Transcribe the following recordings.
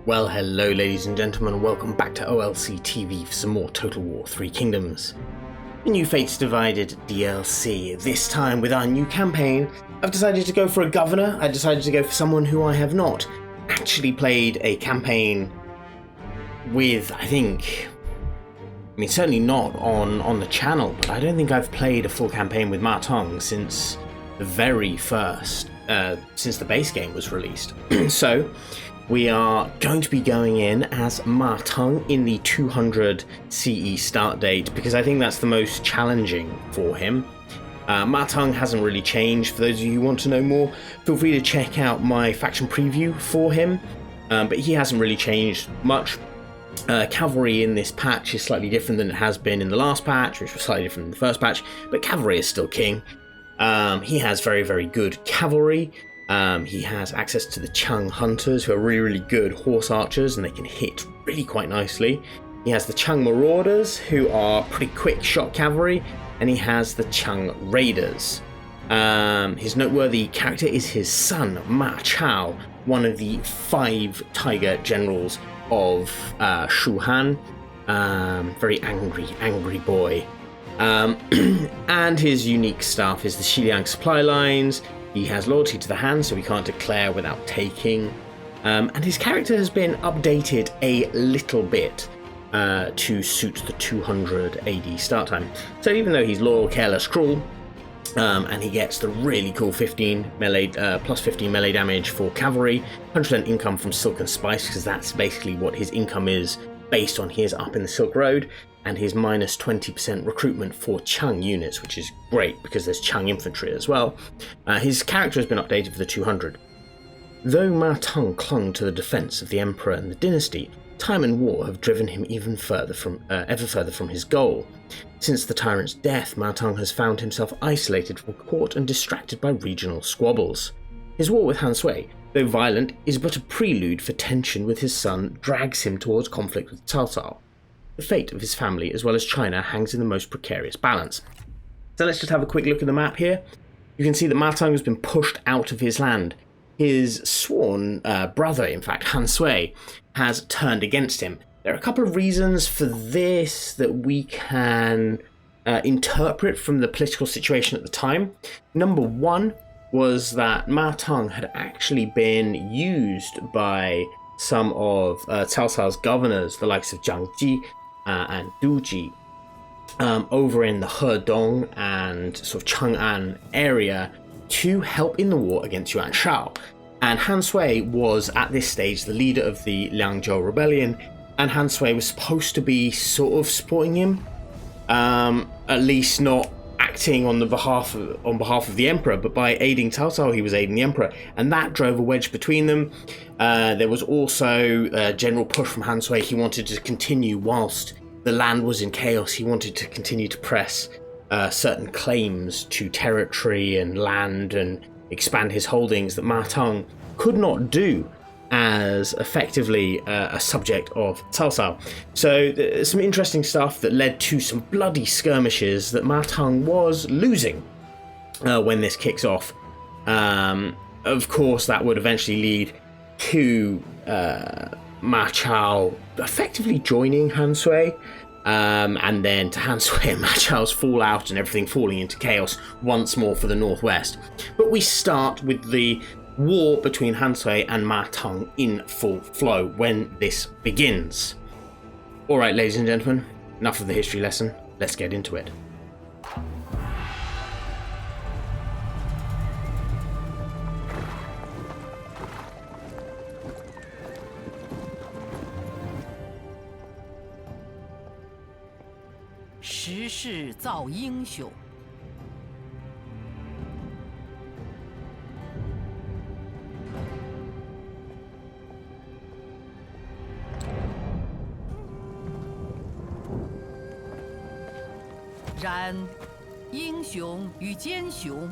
Well, hello ladies and gentlemen, welcome back to OLC TV for some more Total War 3 Kingdoms. A new Fates Divided DLC, this time with our new campaign. I've decided to go for a governor. I decided to go for someone who I have not actually played a campaign with, certainly not on the channel, but I don't think I've played a full campaign with Ma Teng since the very first, since the base game was released. So, we are going to be going in as Ma Teng in the 200 CE start date because I think that's the most challenging for him. Ma Teng hasn't really changed. For those of you who want to know more, feel free to check out my faction preview for him, but he hasn't really changed much. Cavalry in this patch is slightly different than it has been in the last patch, which was slightly different than the first patch, but cavalry is still king. He has very, very good cavalry. He has access to the Teng hunters, who are really, really good horse archers, and they can hit really quite nicely. He has the Teng marauders, who are pretty quick shot cavalry, and he has the Teng raiders. His noteworthy character is his son, Ma Chao, one of the 5 tiger generals of Shu Han. Very angry boy. And his unique stuff is the Xiliang supply lines. He has loyalty to the Han, so he can't declare without taking. And his character has been updated a little bit to suit the 200 AD start time. So even though he's loyal, careless, cruel, and he gets the really cool 15 melee, plus 15 melee damage for cavalry, 100% income from Silk and Spice, because that's basically what his income is based on his up in the Silk Road, and his minus 20% recruitment for Teng units, which is great because there's Teng infantry as well. His character has been updated for the 200. Though Ma Teng clung to the defense of the Emperor and the dynasty, time and war have driven him even further ever further from his goal. Since the tyrant's death, Ma Teng has found himself isolated from court and distracted by regional squabbles. His war with Han Sui, though violent, is but a prelude for tension with his son drags him towards conflict with Cao Cao. The fate of his family, as well as China, hangs in the most precarious balance. So let's just have a quick look at the map here. You can see that Ma Teng has been pushed out of his land. His sworn brother, in fact, Han Sui, has turned against him. There are a couple of reasons for this that we can interpret from the political situation at the time. Number one was that Ma Teng had actually been used by some of Cao Cao's governors, the likes of Zhang Ji and Du Ji, over in the Hedong and sort of Chang'an area to help in the war against Yuan Shao. And Han Sui was at this stage the leader of the Liangzhou rebellion, and Han Sui was supposed to be sort of supporting him, at least not acting on behalf of the Emperor, but by aiding Cao Cao, he was aiding the Emperor, and that drove a wedge between them. There was also a general push from Han Sui. He wanted to continue whilst the land was in chaos. He wanted to continue to press certain claims to territory and land and expand his holdings that Ma Teng could not do as effectively a subject of Cao Cao. So there's some interesting stuff that led to some bloody skirmishes that Ma Teng was losing when this kicks off. Of course, that would eventually lead to Ma Chao effectively joining Han Sui, and then to Han Sui and Ma Chao's fallout and everything falling into chaos once more for the northwest. But we start with the war between Han Sui and Ma Teng in full flow when this begins. Alright, ladies and gentlemen, enough of the history lesson, let's get into it.时势造英雄。然，英雄与奸雄，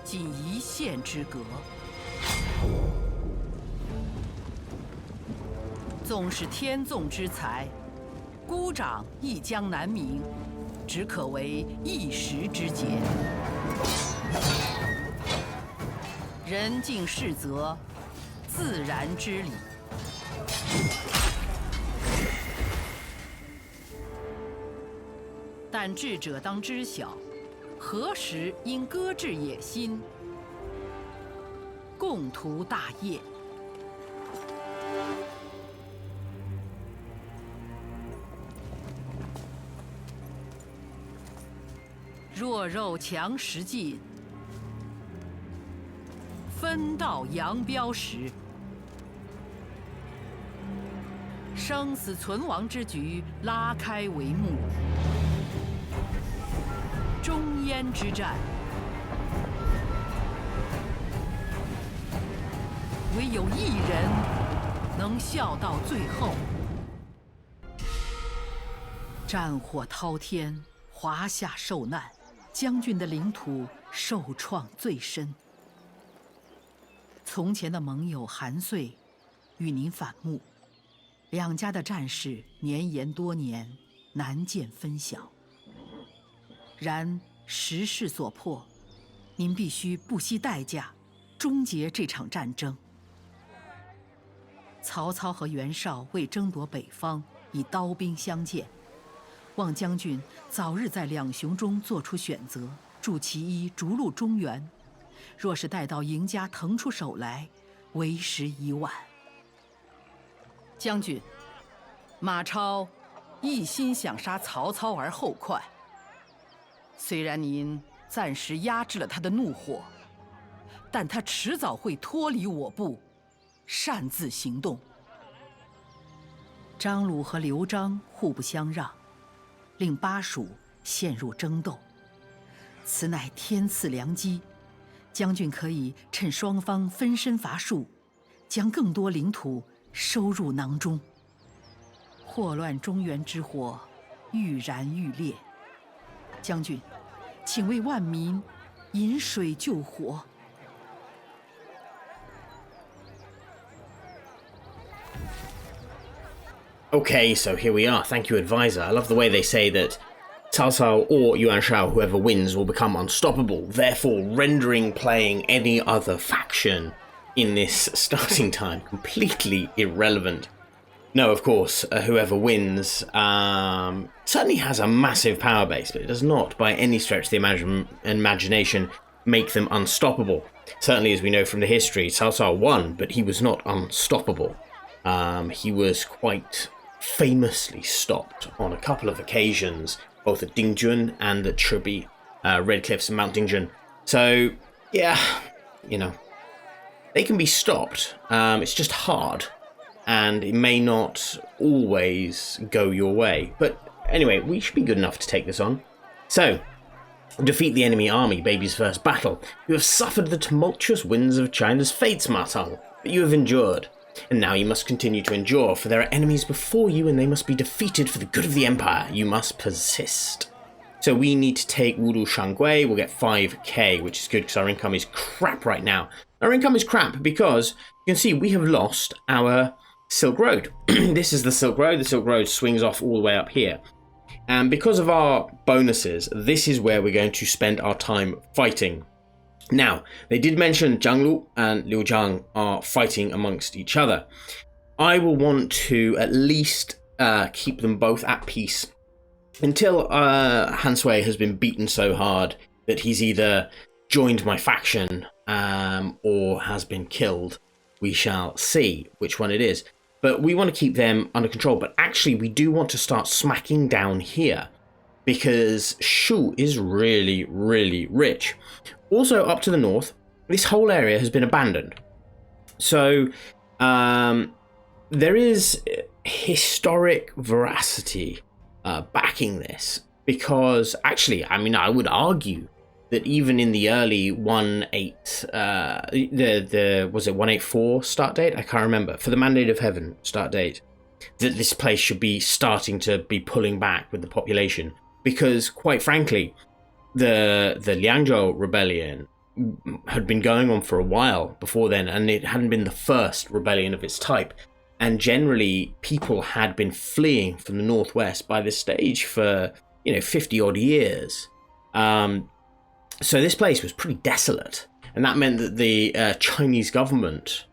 仅一线之隔。纵是天纵之才，孤掌亦将难鸣。只可为一时之节。人尽事则，自然之理。但智者当知晓，何时应搁置野心，共图大业。弱肉强食尽，分道扬镳时，生死存亡之局拉开帷幕。中焉之战，唯有一人能笑到最后。战火滔天，华夏受难，将军的领土受创最深。从前的盟友韩遂与您反目，两家的战事绵延多年，难见分晓。然时势所迫，您必须不惜代价，终结这场战争。曹操和袁绍为争夺北方，以刀兵相见，望将军早日在两雄中做出选择，助其一逐鹿中原。若是待到赢家腾出手来，为时已晚。将军，马超一心想杀曹操而后快。虽然您暂时压制了他的怒火，但他迟早会脱离我部，擅自行动。张鲁和刘璋互不相让，令巴蜀陷入争斗，此乃天赐良机。将军可以趁双方分身乏术，将更多领土收入囊中。祸乱中原之火愈燃愈烈，将军，请为万民引水救火。Okay, so here we are. Thank you, advisor. I love the way they say that Cao Cao or Yuan Shao, whoever wins, will become unstoppable, therefore rendering playing any other faction in this starting time completely irrelevant. No, of course, whoever wins certainly has a massive power base, but it does not, by any stretch of the imagination, make them unstoppable. Certainly, as we know from the history, Cao Cao won, but he was not unstoppable. He was quite famously stopped on a couple of occasions, both at Dingjun and at Tribi, Red Cliffs and Mount Dingjun. So, yeah, you know, they can be stopped. It's just hard, and it may not always go your way. But anyway, we should be good enough to take this on. So, defeat the enemy army, baby's first battle. You have suffered the tumultuous winds of China's fates, Ma Teng, but you have endured. And now you must continue to endure, for there are enemies before you and they must be defeated for the good of the empire. You must persist. So we need to take Wulu Shangui. We'll get 5k, which is good because our income is crap right now. Our income is crap because you can see we have lost our Silk Road. This is the Silk Road. The Silk Road swings off all the way up here. And because of our bonuses, this is where we're going to spend our time fighting. Now, they did mention Zhang Lu and Liu Zhang are fighting amongst each other. I will want to at least keep them both at peace until Han Sui has been beaten so hard that he's either joined my faction or has been killed. We shall see which one it is. But we want to keep them under control. But actually, we do want to start smacking down here because Shu is really, really rich. Also, up to the north, this whole area has been abandoned. So, there is historic veracity backing this. Because, actually, I mean, I would argue that even in the early 1.8, was it 1.84 start date? I can't remember. For the Mandate of Heaven start date, that this place should be starting to be pulling back with the population. Because, quite frankly, the Liangzhou rebellion had been going on for a while before then, and it hadn't been the first rebellion of its type. And generally, people had been fleeing from the northwest by this stage for 50 odd years. So this place was pretty desolate, and that meant that the Chinese government,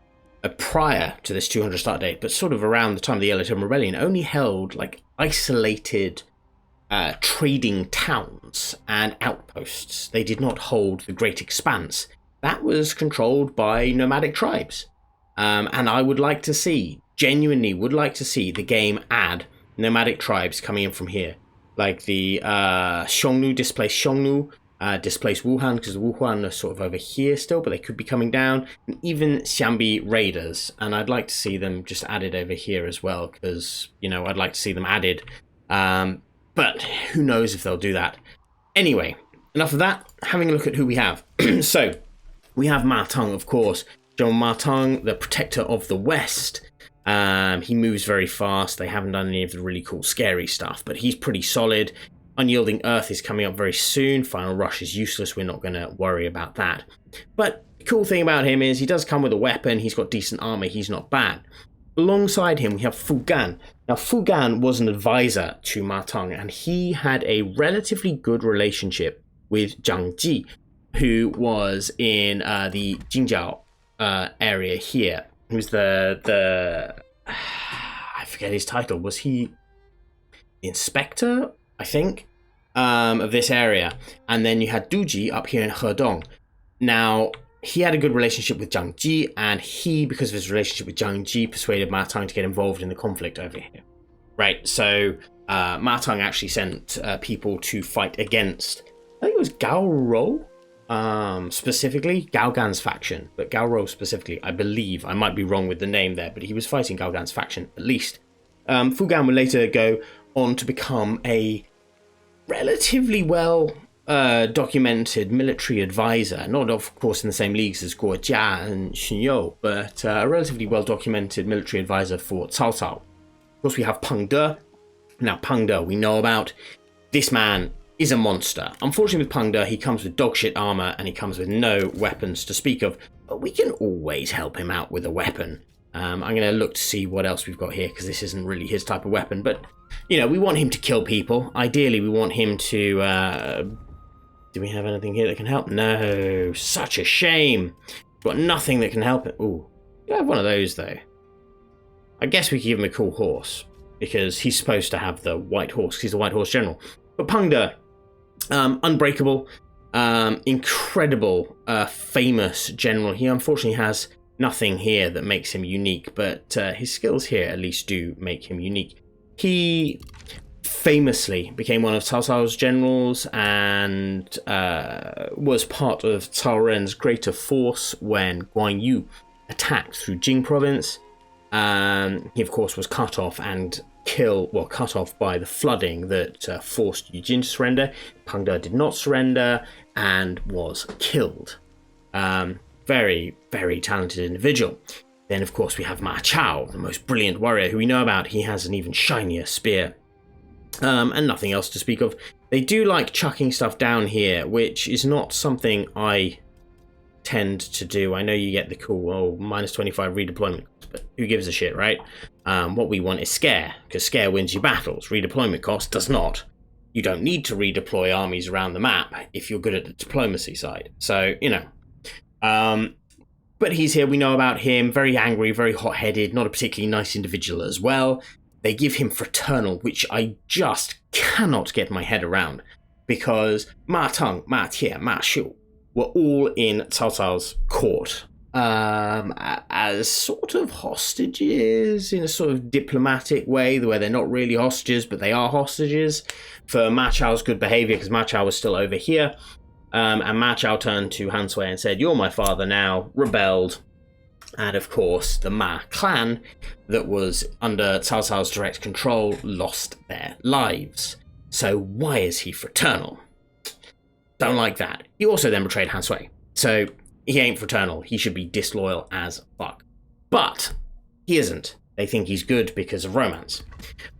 prior to this 200 start date, but sort of around the time of the Yellow Tome Rebellion, only held like isolated trading towns and outposts. They did not hold the great expanse. That was controlled by nomadic tribes. And I would like to see, genuinely would like to see the game add nomadic tribes coming in from here. Like the Xiongnu, displaced Xiongnu, displaced Wuhan, because Wuhan are sort of over here still, but they could be coming down. And even Xianbi raiders. And I'd like to see them just added over here as well, because, I'd like to see them added. But who knows if they'll do that. Anyway, enough of that. Having a look at who we have. So, we have Ma Teng, of course. General Ma Teng, the protector of the West. He moves very fast. They haven't done any of the really cool, scary stuff, but he's pretty solid. Unyielding Earth is coming up very soon. Final Rush is useless. We're not going to worry about that. But the cool thing about him is he does come with a weapon. He's got decent armor. He's not bad. Alongside him, we have Fu Gan. Now, Fu Gan was an advisor to Ma Teng, and he had a relatively good relationship with Zhang Ji, who was in the Jingjiao area here. He was the I forget his title. Was he the inspector, I think, of this area? And then you had Duji up here in Hedong. Now, he had a good relationship with Zhang Ji, and he, because of his relationship with Zhang Ji, persuaded Ma Teng to get involved in the conflict over here. Right, so Ma Teng actually sent people to fight against, I think it was Gao Rou, specifically Gao Gan's faction, but Gao Rou specifically, I believe, I might be wrong with the name there, but he was fighting Gao Gan's faction at least. Fu Gan would later go on to become a relatively well documented military advisor, not of course in the same leagues as Guo Jia and Xun You, but a relatively well documented military advisor for Cao Cao. Of course, we have Peng De. Now, Peng De, we know about. This man is a monster. Unfortunately, with Peng De, he comes with dogshit armor and he comes with no weapons to speak of, but we can always help him out with a weapon. I'm going to look to see what else we've got here, because this isn't really his type of weapon, but, we want him to kill people. Ideally, we want him to... do we have anything here that can help? No, such a shame. We've got nothing that can help it. Ooh, we have one of those, though. I guess we could give him a cool horse, because he's supposed to have the white horse, because he's the white horse general. But Peng De, unbreakable, incredible, famous general. He unfortunately has nothing here that makes him unique, but his skills here at least do make him unique. He famously became one of Cao Cao's generals and was part of Cao Ren's greater force when Guan Yu attacked through Jing province. He of course was cut off by the flooding that forced Yu Jin to surrender. Peng De did not surrender and was killed. Very, very talented individual. Then of course we have Ma Chao, the most brilliant warrior who we know about. He has an even shinier spear. And nothing else to speak of. They do like chucking stuff down here, which is not something I tend to do. I know you get the cool, minus 25 redeployment, but who gives a shit, right? What we want is scare, because scare wins you battles. Redeployment cost does not. You don't need to redeploy armies around the map if you're good at the diplomacy side. So, but he's here, we know about him, very angry, very hot-headed, not a particularly nice individual as well. They give him fraternal, which I just cannot get my head around, because Ma Teng, Ma Tie, Ma Xiu were all in Cao Cao's court as sort of hostages in a sort of diplomatic way, where they're not really hostages, but they are hostages for Ma Chao's good behavior, because Ma Chao was still over here. And Ma Chao turned to Han Sui and said, "You're my father now," rebelled. And of course, the Ma clan that was under Cao Cao's direct control lost their lives. So why is he fraternal? Don't like that. He also then betrayed Han Sui. So he ain't fraternal. He should be disloyal as fuck. But he isn't. They think he's good because of romance.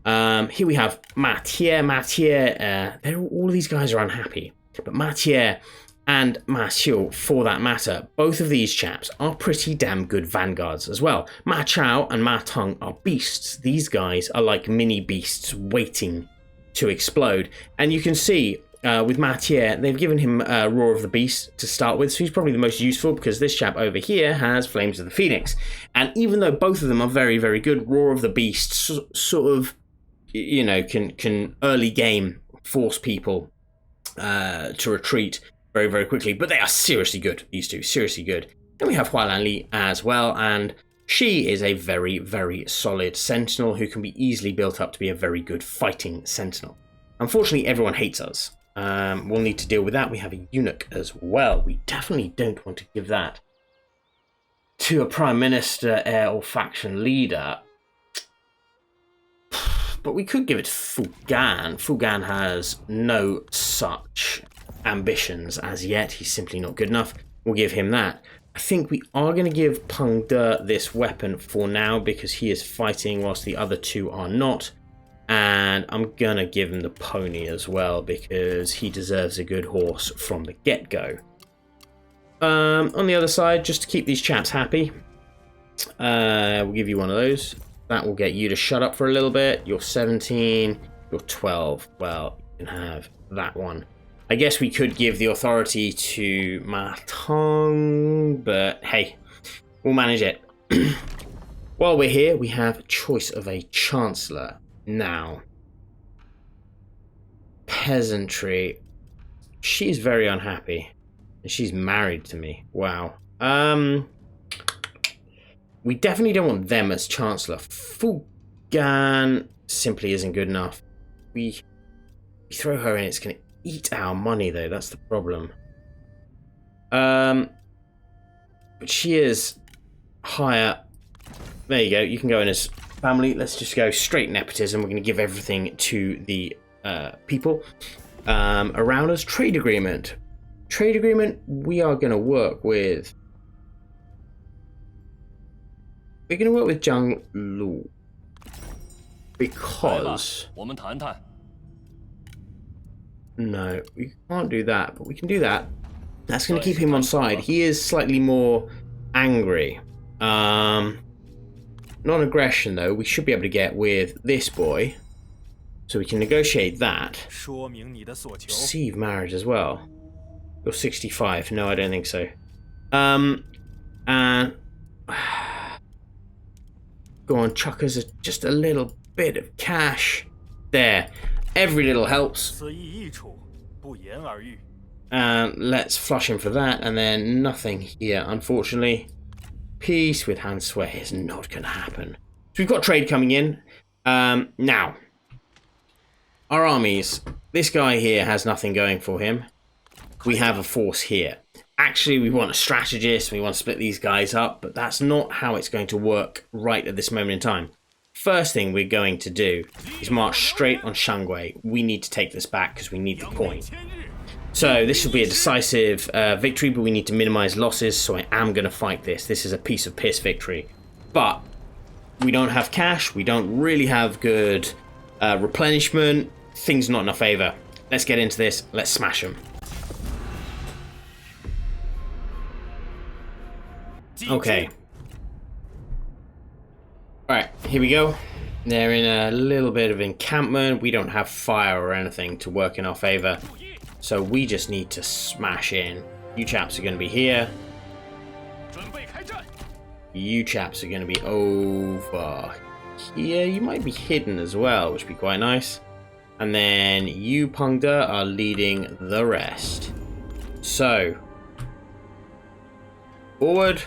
Here we have Ma Tie. Ma Tie, all of these guys are unhappy. But Ma Tie and Ma Xiu, for that matter, both of these chaps are pretty damn good vanguards as well. Ma Chao and Ma Teng are beasts. These guys are like mini beasts waiting to explode. And you can see with Mathieu, they've given him Roar of the Beast to start with, so he's probably the most useful because this chap over here has Flames of the Phoenix. And even though both of them are very, very good, Roar of the Beast sort of, you know, can early game force people to retreat very, very quickly. But they are seriously good, these two, seriously good. Then we have Hualan Li as well, and she is a very, very solid sentinel who can be easily built up to be a very good fighting sentinel. Unfortunately, everyone hates us. We'll need to deal with that. We have a eunuch as well. We definitely don't want to give that to a prime minister, heir, or faction leader. But we could give it to Fugan. Fugan has no such ambitions as yet. He's simply not good enough. We'll give him that. I think we are going to give Peng De this weapon for now because he is fighting whilst the other two are not. And I'm going to give him the pony as well because he deserves a good horse from the get-go. On the other side, just to keep these chaps happy, we'll give you one of those. That will get you to shut up for a little bit. You're 17, you're 12. Well, you can have that one. I guess we could give the authority to Ma Teng, but hey, we'll manage it. While we're here, we have a choice of a chancellor. Now, peasantry. She's very unhappy. And she's married to me. Wow. We definitely don't want them as chancellor. Fugan simply isn't good enough. We throw her in, it's going to eat our money, though. That's the problem. But she is higher. There you go. You can go in as family. Let's just go straight nepotism. We're going to give everything to the people around us. Trade agreement. Trade agreement. We are going to work with. We're going to work with Zhang Lu because. No, we can't do that, but we can do that. That's going to keep him on side. He is slightly more angry. Non-aggression, though, we should be able to get with this boy. So we can negotiate that. Receive marriage as well. You're 65. No, I don't think so. And go on, chuck us just a little bit of cash. There. Every little helps. Let's flush him for that, and then nothing here, unfortunately. Peace with Han Sui is not going to happen. So we've got trade coming in. Now, our armies. This guy here has nothing going for him. We have a force here. Actually, we want a strategist. We want to split these guys up, but that's not how it's going to work right at this moment in time. First thing we're going to do is march straight on Shangwei. We need to take this back because we need the coin. So this will be a decisive victory, but we need to minimize losses, so I am going to fight this. This is a piece of piss victory. But we don't have cash. We don't really have good replenishment. Things not in our favor. Let's get into this. Let's smash them. Okay. Alright, here we go. They're in a little bit of encampment. We don't have fire or anything to work in our favor. So we just need to smash in. You chaps are going to be here. You chaps are going to be over here. You might be hidden as well, which would be quite nice. And then you, Peng De, are leading the rest. So, forward.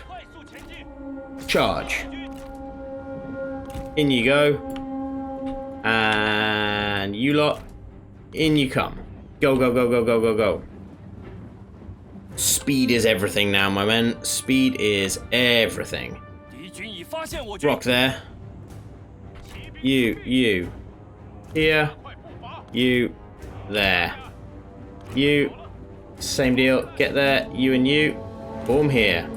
Charge. In you go. And you lot, in you come. Go, go, go, go, go, go, go. Speed is everything now, my men. Speed is everything. Rock there. You. Here. You. There. You. Same deal. Get there. You and you. Boom, here.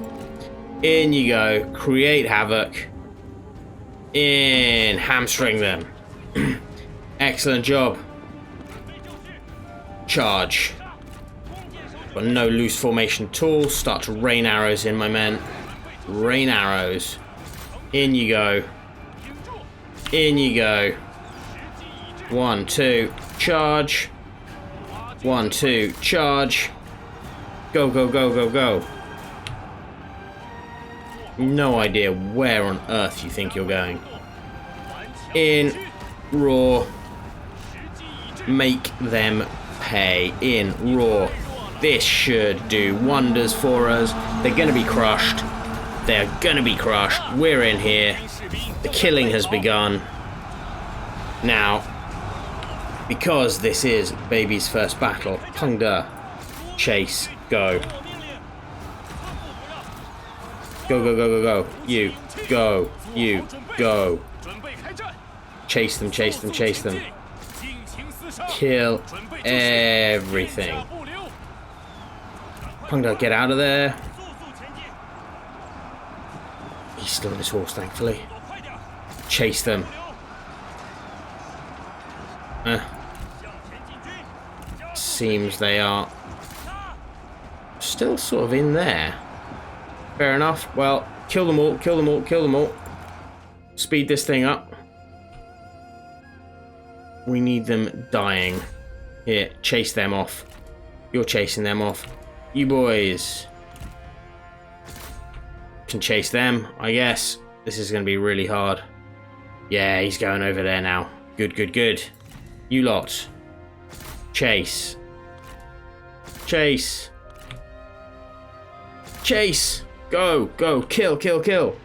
In you go. Create havoc. In. Hamstring them. Excellent job. Charge. Got no loose formation at all. Start to rain arrows in, my men. Rain arrows. In you go. In you go. 1, 2. charge. 1, 2, charge. Go, go, go, go, go. No idea where on earth you think you're going. In, raw. Make them pay. In, raw. This should do wonders for us. They're going to be crushed. They're going to be crushed. We're in here. The killing has begun. Now, because this is baby's first battle, Peng De, chase, go. Go, go, go, go, go. You, go. You, go. Chase them, chase them, chase them. Kill everything. Peng De, get out of there. He's still on his horse, thankfully. Chase them. Seems they are still sort of in there. Fair enough. Well, kill them all, kill them all, kill them all. Speed this thing up. We need them dying. Here, chase them off. You're chasing them off. You boys can chase them, I guess. This is going to be really hard. Yeah, he's going over there now. Good, good, good. You lot. Chase. Chase. Chase. Go, go, kill, kill, kill.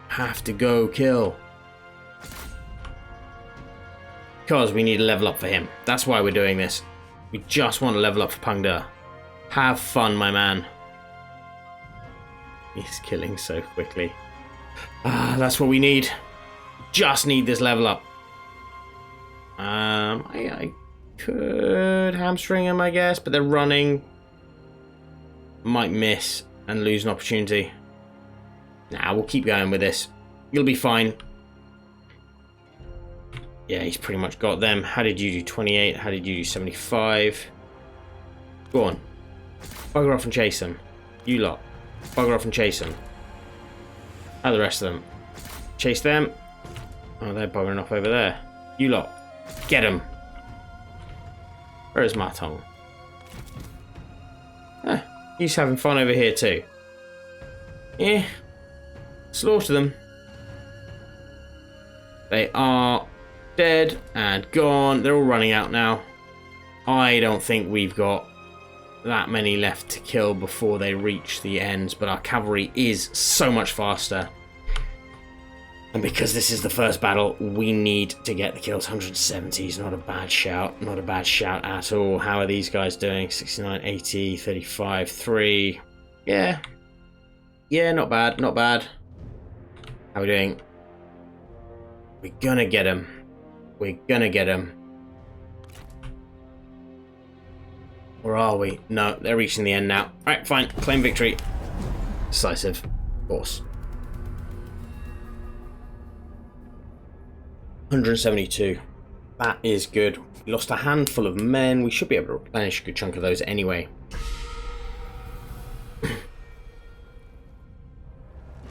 Have to go kill. Because we need to level up for him. That's why we're doing this. We just want to level up for Peng De. Have fun, my man. He's killing so quickly. That's what we need. Just need this level up. I could hamstring him, I guess, but they're running. Might miss and lose an opportunity. Nah, we'll keep going with this. You'll be fine. Yeah, he's pretty much got them. How did you do 28? How did you do 75? Go on. Bugger off and chase them. You lot. Bugger off and chase them. How are the rest of them? Chase them. Oh, they're buggering off over there. You lot. Get them. Where is Ma Teng? He's having fun over here too. Yeah. Slaughter them. They are dead and gone. They're all running out now. I don't think we've got that many left to kill before they reach the ends, but our cavalry is so much faster. And because this is the first battle, we need to get the kills. 170 is not a bad shout. Not a bad shout at all. How are these guys doing? 69, 80, 35, 3. Yeah. Yeah, not bad. Not bad. How are we doing? We're gonna get him. We're gonna get him. Or are we? No, they're reaching the end now. Alright, fine. Claim victory. Decisive. Of course. 172. That is good. We lost a handful of men. We should be able to replenish a good chunk of those anyway.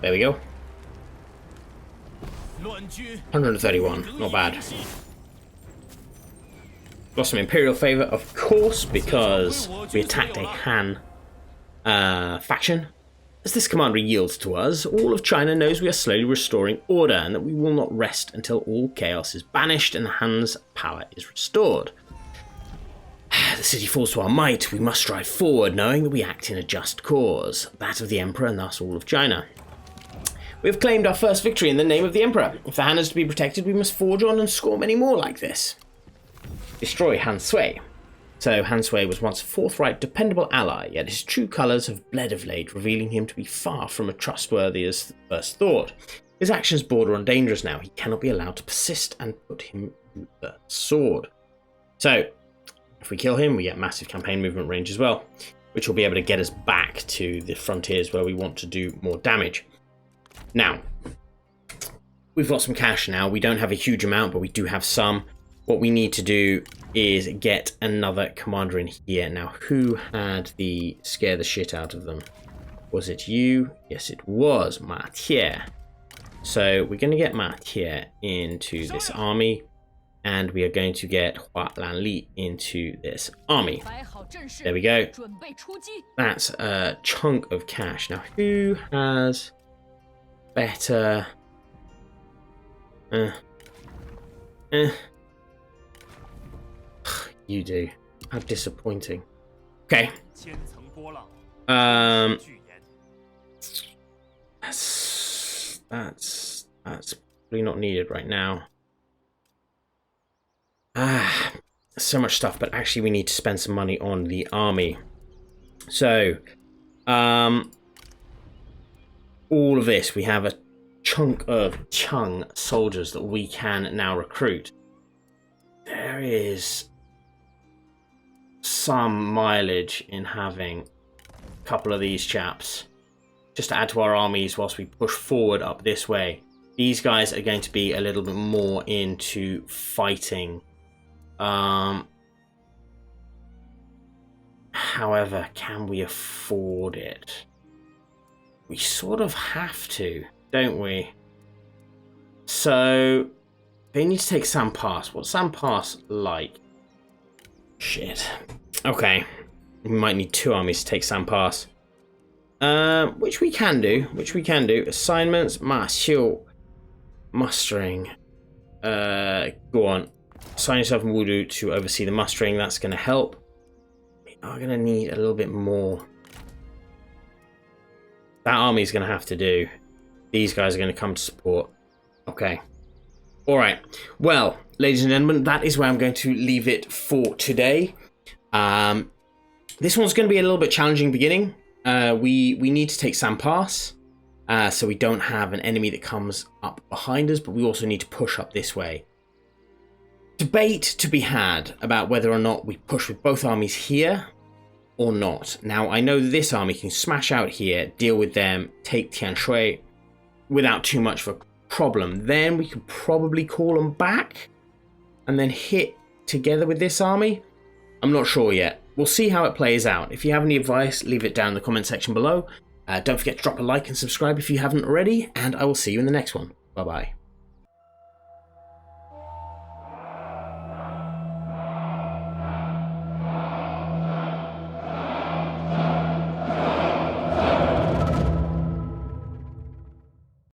There we go. 131. Not bad. Lost some Imperial favour, of course, because we attacked a Han faction. As this commander yields to us, all of China knows we are slowly restoring order and that we will not rest until all chaos is banished and Han's power is restored. The city falls to our might. We must strive forward, knowing that we act in a just cause, that of the Emperor and thus all of China. We have claimed our first victory in the name of the Emperor. If the Han is to be protected, we must forge on and score many more like this. Destroy Han Sui. So Han Sui was once a forthright, dependable ally, yet his true colours have bled of late, revealing him to be far from as trustworthy as first thought. His actions border on dangerous now. He cannot be allowed to persist and put him to the sword. So, if we kill him, we get massive campaign movement range as well, which will be able to get us back to the frontiers where we want to do more damage. Now, we've got some cash now. We don't have a huge amount, but we do have some. What we need to do is get another commander in here. Now, who had the scare the shit out of them? Was it you? Yes, it was. Mathieu. So we're going to get Mathieu into this army. and we are going to get Hua Lan Li into this army. There we go. That's a chunk of cash. Now, who has better... You do. How disappointing. Okay. That's probably not needed right now. So much stuff, but actually we need to spend some money on the army. So, all of this, we have a chunk of Chung soldiers that we can now recruit. There is some mileage in having a couple of these chaps just to add to our armies whilst we push forward up this way. These guys are going to be a little bit more into fighting. However, can we afford it? We sort of have to, don't we? So they need to take Sam Pass. What's Sam Pass like? Shit. Okay. We might need 2 armies to take Sam Pass. Which we can do. Assignments, Ma Xiu, mustering. Go on. Assign yourself in Wudu to oversee the mustering. That's going to help. We are going to need a little bit more. That army is going to have to do. These guys are going to come to support. Okay. Alright. Well, ladies and gentlemen, that is where I'm going to leave it for today. This one's going to be a little bit challenging beginning. We need to take Sam Pass. So we don't have an enemy that comes up behind us, but we also need to push up this way. Debate to be had about whether or not we push with both armies here or not. Now, I know this army can smash out here, deal with them, take Tian Shui without too much of a problem. Then we could probably call them back and then hit together with this army. I'm not sure yet. We'll see how it plays out. If you have any advice, leave it down in the comment section below. Don't forget to drop a like and subscribe if you haven't already, and I will see you in the next one. Bye-bye.